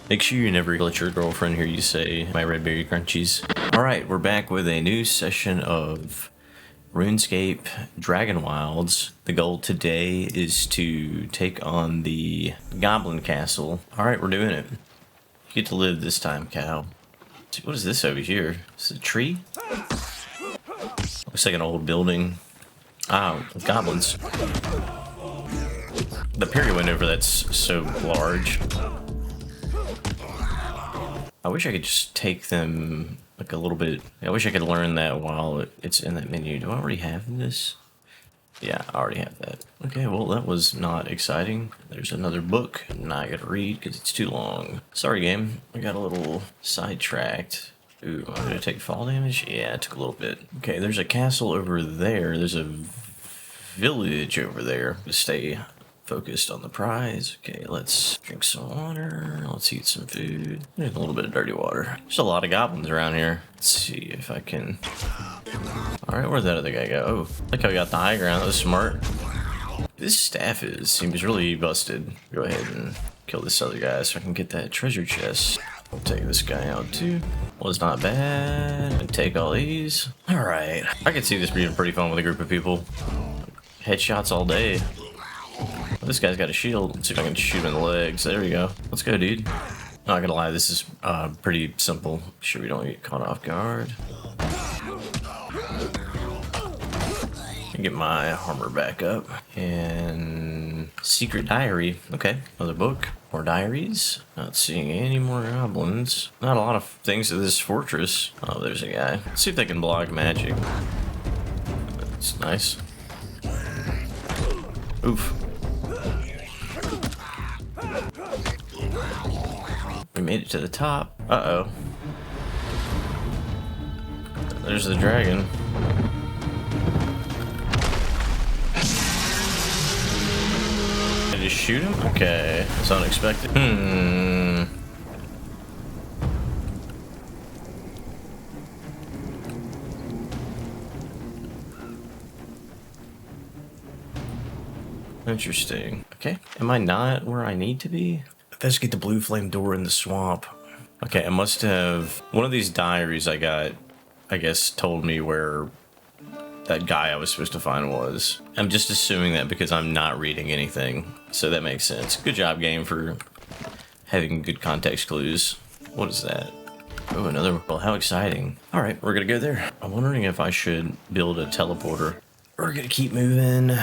Make sure you never let your girlfriend hear you say my red berry crunchies. Alright, we're back with a new session of RuneScape Dragonwilds. The goal today is to take on the Goblin Castle. Alright, we're doing it. You get to live this time, cow. What is this over here? Is it a tree? Looks like an old building. Ah, goblins. The parry window over that's so large. I wish I could just take them like a little bit. I wish I could learn that while it's in that menu. Do I already have this? Yeah, I already have that. Okay, well, that was not exciting. There's another book. I'm not gonna read because it's too long. Sorry, game. I got a little sidetracked. Ooh, I'm gonna take fall damage? Yeah, it took a little bit. Okay, there's a castle over there. There's a village over there. To stay focused on the prize. Okay, let's drink some water. Let's eat some food. There's a little bit of dirty water. There's a lot of goblins around here. Let's see if I can... Alright, where'd that other guy go? Oh, look how we got the high ground. That was smart. This staff seems really busted. Go ahead and kill this other guy so I can get that treasure chest. I'll take this guy out too. Was not bad. And take all these. Alright. I can see this being pretty fun with a group of people. Headshots all day. This guy's got a shield. Let's see if I can shoot him in the legs. There we go. Let's go, dude. Not gonna lie, this is pretty simple. Sure we don't get caught off guard. Get my armor back up. And secret diary. Okay, another book. More diaries. Not seeing any more goblins. Not a lot of things to this fortress. Oh, there's a guy. Let's see if they can block magic. That's nice. Oof. We made it to the top. Uh-oh. There's the dragon. Did you shoot him? Okay. It's unexpected. Interesting. Okay. Am I not where I need to be? Let's get the blue flame door in the swamp. Okay, I must have... One of these diaries I got, I guess, told me where that guy I was supposed to find was. I'm just assuming that because I'm not reading anything. So that makes sense. Good job, game, for having good context clues. What is that? Oh, another... Well, how exciting. Alright, we're gonna go there. I'm wondering if I should build a teleporter. We're gonna keep moving.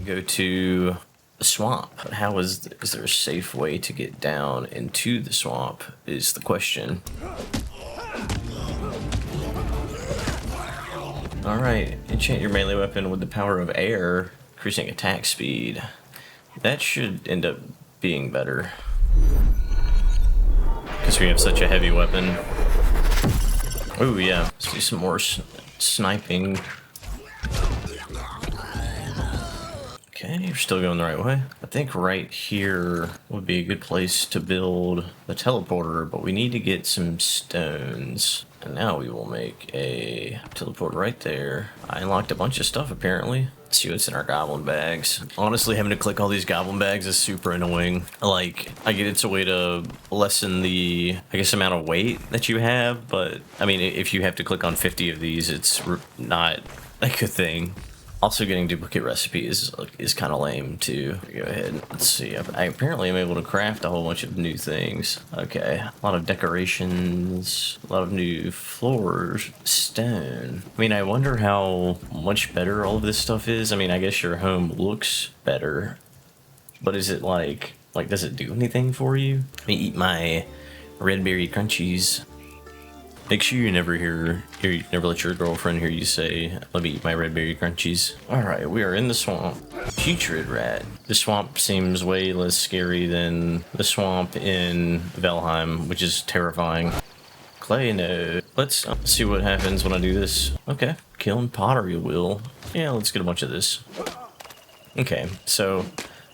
Go to... the swamp. How is there a safe way to get down into the swamp is the question. Alright, enchant your melee weapon with the power of air, increasing attack speed. That should end up being better. Because we have such a heavy weapon. Oh yeah, let's do some more sniping. Okay, you're still going the right way. I think right here would be a good place to build the teleporter, but we need to get some stones. And now we will make a teleporter right there. I unlocked a bunch of stuff apparently. Let's see what's in our goblin bags. Honestly, having to click all these goblin bags is super annoying. Like, I get it's a way to lessen the, I guess, amount of weight that you have, but I mean, if you have to click on 50 of these, it's not a good thing. Also, getting duplicate recipes is kind of lame too. Go ahead. Let's see. I apparently am able to craft a whole bunch of new things. Okay, a lot of decorations, a lot of new floors, stone. I mean, I wonder how much better all of this stuff is. I mean, I guess your home looks better, but is it like does it do anything for you? Let me eat my red berry crunchies. Make sure you never never let your girlfriend hear you say, "Let me eat my red berry crunchies." Alright, we are in the swamp. Putrid rat. The swamp seems way less scary than the swamp in Valheim, which is terrifying. Clay, no. Let's see what happens when I do this. Okay, killing pottery wheel. Yeah, let's get a bunch of this. Okay, so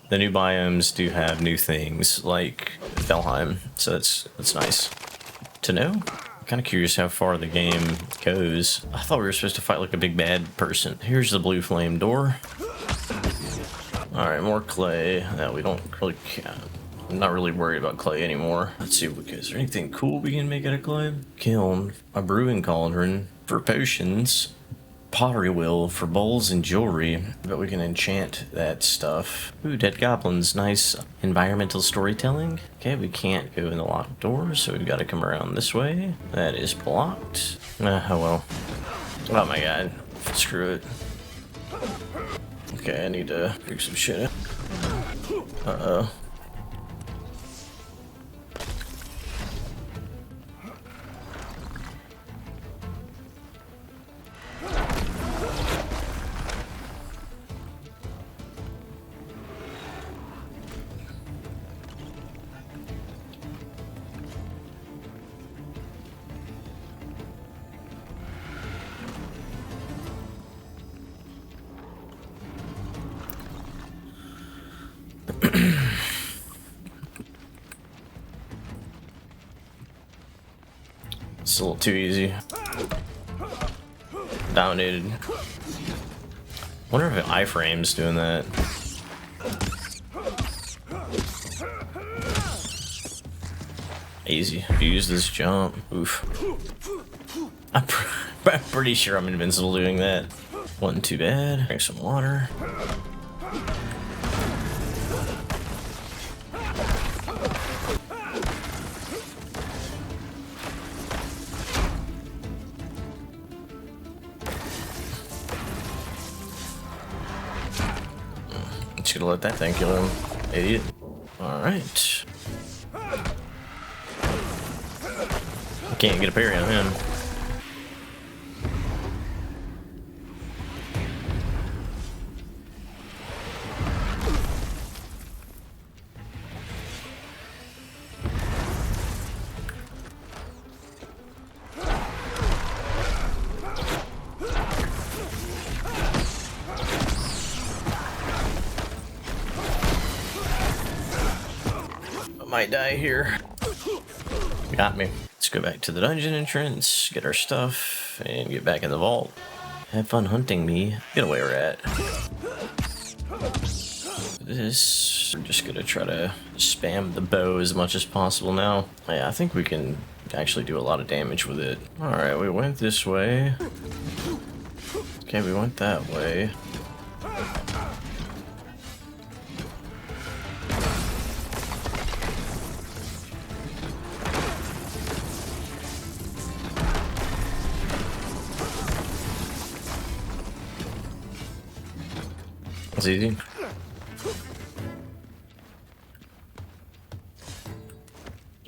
the new biomes do have new things, like Valheim, so that's nice to know. Kind of curious how far the game goes. I thought we were supposed to fight like a big bad person. Here's the blue flame door. Alright, more clay. No, we don't really I'm not really worried about clay anymore. Let's see, is there anything cool we can make out of clay? Kiln, a brewing cauldron for potions, pottery wheel for bowls and jewelry. But we can enchant that stuff. Ooh, dead goblins, nice environmental storytelling. Okay, we can't go in the locked door, so we've got to come around this way. That is blocked. Oh well. Oh my god, screw it. Okay, I need to fix some shit. Uh-oh. It's a little too easy. Dominated. Wonder if iframe's doing that. Easy. Use this jump. Oof. I'm pretty sure I'm invincible doing that. Wasn't too bad. Drink some water. Just gonna let that thing kill him. Idiot. Alright. Can't get a parry on him. Might die here. Got me. Let's go back to the dungeon entrance, get our stuff, and get back in the vault. Have fun hunting me. Get away, rat. This, we're just gonna try to spam the bow as much as possible now. Yeah, I think we can actually do a lot of damage with it. Alright, we went this way. Okay, we went that way. It's easy.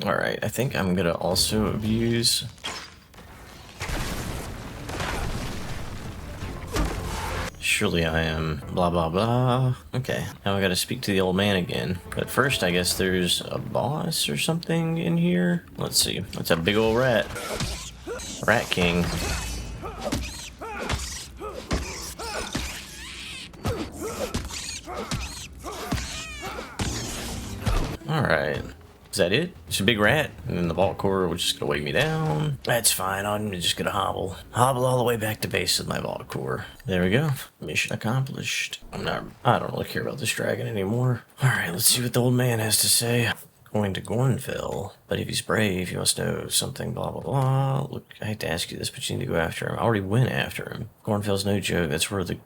Alright, I think I'm gonna also abuse. Surely I am. Blah blah blah. Okay, now I gotta speak to the old man again. But first, I guess there's a boss or something in here. Let's see. That's a big old rat. Rat King. Alright. Is that it? It's a big rat, and then the vault core was just gonna weigh me down. That's fine, I'm just gonna hobble. Hobble all the way back to base with my vault core. There we go. Mission accomplished. I don't really care about this dragon anymore. Alright, let's see what the old man has to say. Going to Gornfell, but if he's brave, he must know something, blah blah blah. Look, I hate to ask you this, but you need to go after him. I already went after him. Gornfell's no joke, that's where the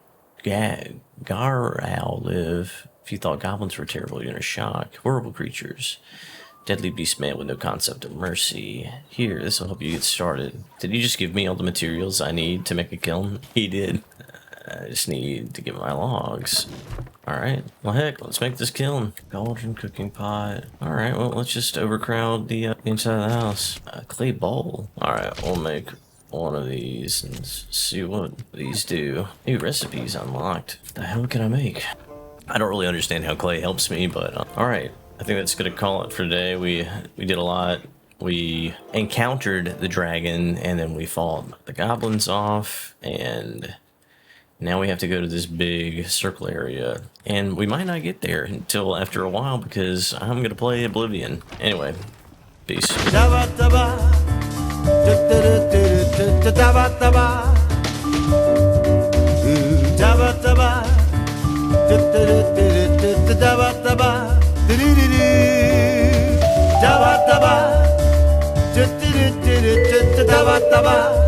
Gar-owl live. If you thought goblins were terrible, you're in a shock. Horrible creatures. Deadly beast man with no concept of mercy. Here, this will help you get started. Did he just give me all the materials I need to make a kiln? He did. I just need to get my logs. Alright, well heck, let's make this kiln. Cauldron, cooking pot. Alright, well let's just overcrowd the inside of the house. A clay bowl. Alright, we'll make one of these and see what these do. New recipes unlocked. What the hell can I make? I don't really understand how clay helps me, but alright. I think that's gonna call it for today. We did a lot. We encountered the dragon, and then we fought the goblins off, and now we have to go to this big circle area. And we might not get there until after a while, because I'm gonna play Oblivion. Anyway, peace. Da-ba-da-ba, da-da-da-da-da-da-da-ba-da-ba, da-dee-dee-dee. Do do do do do do do da ba da ba.